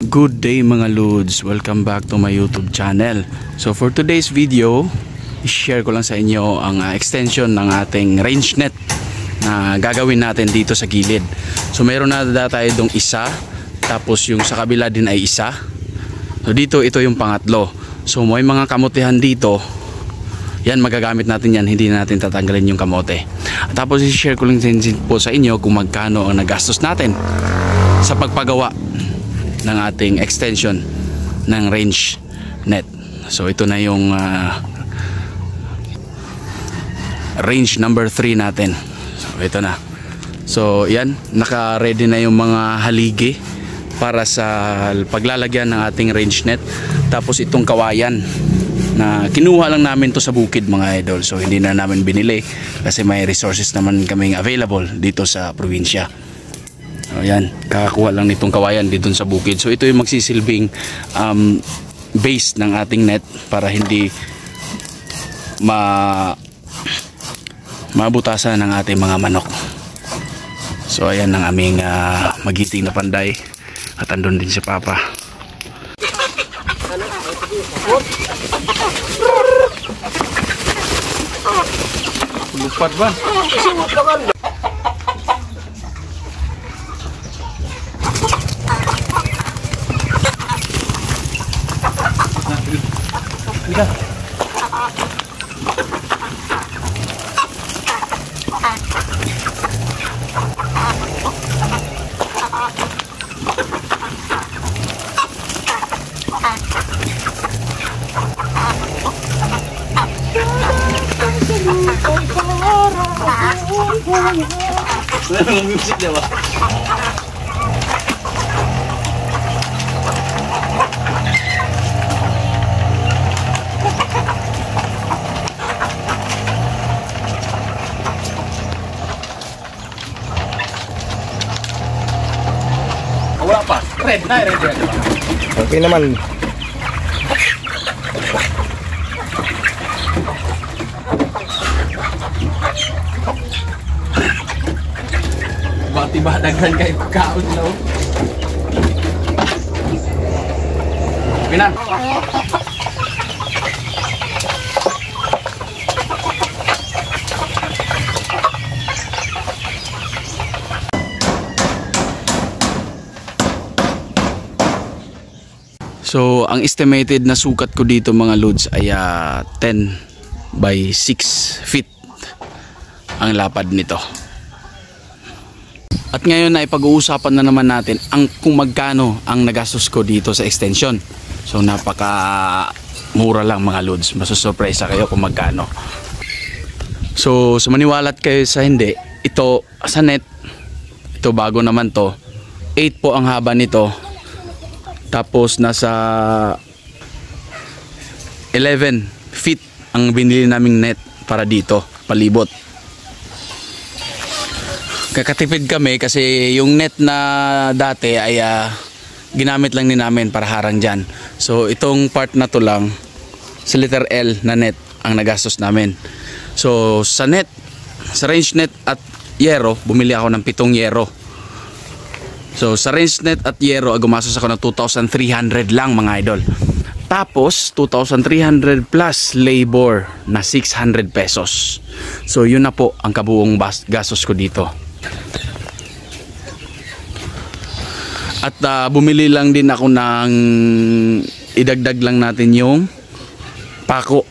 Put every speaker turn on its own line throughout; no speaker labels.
Good day mga Lods, welcome back to my YouTube channel. So for today's video, i-share ko lang sa inyo ang extension ng ating range net na gagawin natin dito sa gilid. So mayroon na tayo dong isa, tapos yung sa kabila din ay isa. So dito, ito yung pangatlo. So may mga kamutihan dito, yan magagamit natin yan, hindi natin tatanggalin yung kamote. Tapos i-share ko lang din po sa inyo kung magkano ang nagastos natin sa pagpagawa ng ating extension ng range net. So ito na yung range number 3 natin. So ito na. So yan, naka-ready na yung mga haligi para sa paglalagyan ng ating range net. Tapos itong kawayan na kinuha lang namin to sa bukid mga idol. So hindi na namin binili kasi may resources naman kaming available dito sa probinsya. So yan, kakakuha lang nitong kawayan dito sa bukid. So ito yung magsisilbing base ng ating net para hindi mabutasan ng ating mga manok. So ayan ang aming magiting na panday. At andun din si Papa. Lupat ba?
Music dia ba? Wala pa. Red na, red.
Okay naman.
Bati ba daghan kay kaon no? Pinan.
So ang estimated na sukat ko dito mga Lods ay 10 by 6 feet ang lapad nito. At ngayon na ipag-uusapan na naman natin kung magkano ang nagastos ko dito sa extension. So napaka mura lang mga Lods, masusurpresa kayo kung magkano. So sa maniwalat kayo sa hindi, ito sa net, ito bago naman to, 8 po ang haba nito. Tapos nasa 11 feet ang binili naming net para dito, palibot. Kakatipid kami kasi yung net na dati ay ginamit lang din namin para harang dyan. So itong part na to lang, sa letter L na net ang nagastos namin. So sa net, sa range net at yero, bumili ako ng 7 yero. So sa range net at yero, gumastos ako ng 2,300 lang mga idol. Tapos 2,300 plus labor na 600 pesos. So yun na po ang kabuong gastos ko dito. At bumili lang din ako ng idagdag lang natin yung pako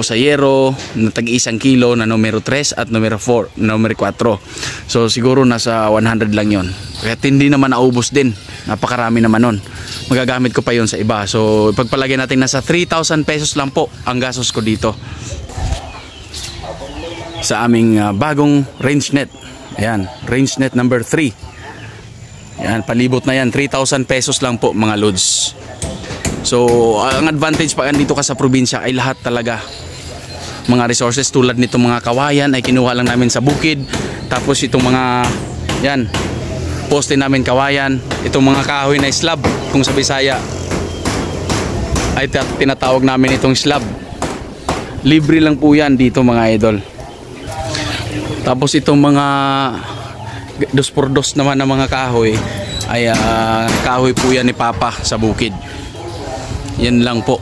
sa yero na tag-1 kilo na numero 3 at numero 4, numero 4. So siguro nasa 100 lang yon. Kaya hindi naman naubos din. Napakarami naman nun. Magagamit ko pa yon sa iba. So pagpalagay natin nasa 3,000 pesos lang po ang gastos ko dito sa aming bagong range net. Ayan, range net number 3. Ayan, palibot na yan, 3,000 pesos lang po mga Lods. So ang advantage pa dito ka sa probinsya ay lahat talaga mga resources tulad nitong mga kawayan ay kinuha lang namin sa bukid. Tapos itong mga yan, poste namin kawayan. Itong mga kahoy na slab, kung sa Bisaya ay tinatawag namin itong slab. Libre lang po yan dito mga idol. Tapos itong mga 2x2 naman na mga kahoy ay kahoy po yan ni Papa sa bukid. Yan lang po.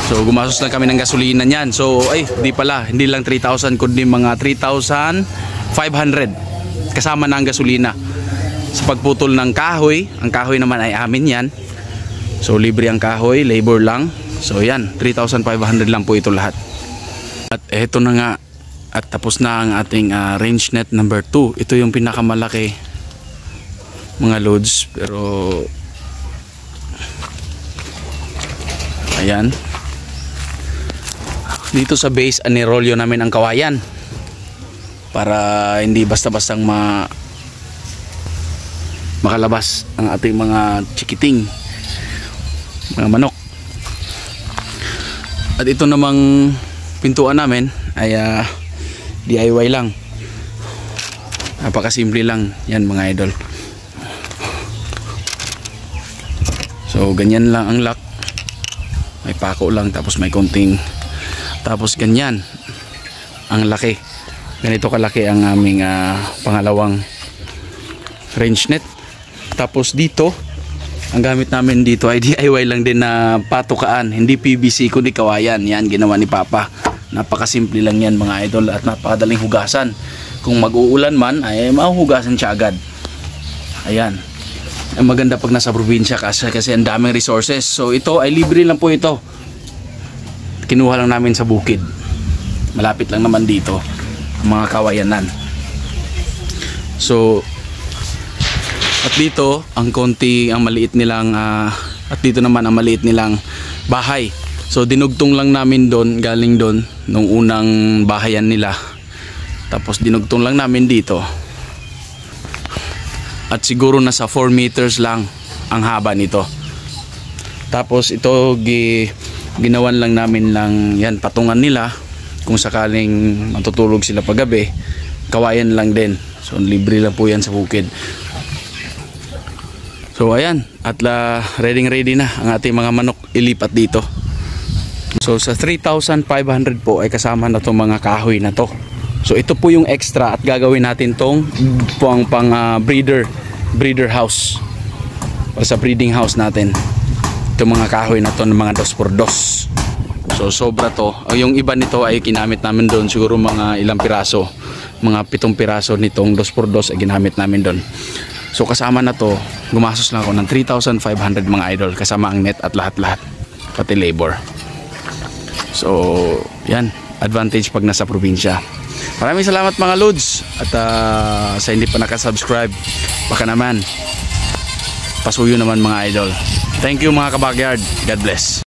So gumastos lang kami ng gasolina niyan. So ay di pala, hindi lang 3,000 kundi mga 3,500 kasama na ang gasolina. Sa pagputol ng kahoy, ang kahoy naman ay amin yan. So libre ang kahoy, labor lang. So yan, 3,500 lang po ito lahat. At eto na nga, at tapos na ang ating range net number 2. Ito yung pinakamalaki mga loads, pero ayan. Dito sa base, anirolyo namin ang kawayan para hindi basta-bastang makalabas ang ating mga chikiting, mga manok. At ito namang pintuan namin ay DIY lang. Napakasimple lang yan mga idol. So ganyan lang ang lock. May pako lang, tapos may konting, tapos ganyan ang laki. Ganito kalaki ang aming pangalawang range net. Tapos dito, ang gamit namin dito ay DIY lang din na patukaan, hindi PVC kundi kawayan. Yan ginawa ni Papa. Napakasimple lang yan mga idol, at napakadaling hugasan. Kung mag-uulan man ay mahuhugasan siya agad. Ayan. Ang maganda pag nasa probinsya kasi ang daming resources. So ito ay libre lang po ito. Kinuha lang namin sa bukid. Malapit lang naman dito mga kawayanan. So at dito ang maliit nilang at dito naman ang maliit nilang bahay. So dinugtong lang namin doon, galing doon nung unang bahayan nila. Tapos dinugtong lang namin dito. At siguro nasa 4 meters lang ang haba nito. Tapos ito ginawan lang namin lang yan, patungan nila kung sakaling matutulog sila paggabi. Kawayan lang din. So libre lang po yan sa bukid. So ayan, at ready na ang ating mga manok ilipat dito. So sa 3,500 po ay kasama na itong mga kahoy na to. So ito po yung extra, at gagawin natin tong pang breeder house, para sa breeding house natin. Itong mga kahoy na to ng mga 2x2. So sobra to. Yung iba nito ay ginamit namin doon, siguro mga ilang piraso, mga 7 piraso nitong 2x2 ay ginamit namin doon. So kasama na to, gumastos lang ako ng 3,500 mga idol, kasama ang net at lahat-lahat, pati labor. So yan, advantage pag nasa probinsya. Maraming salamat mga loads. At sa hindi pa nakasubscribe, baka naman pasuyo naman mga idol. Thank you mga kabakyard. God bless.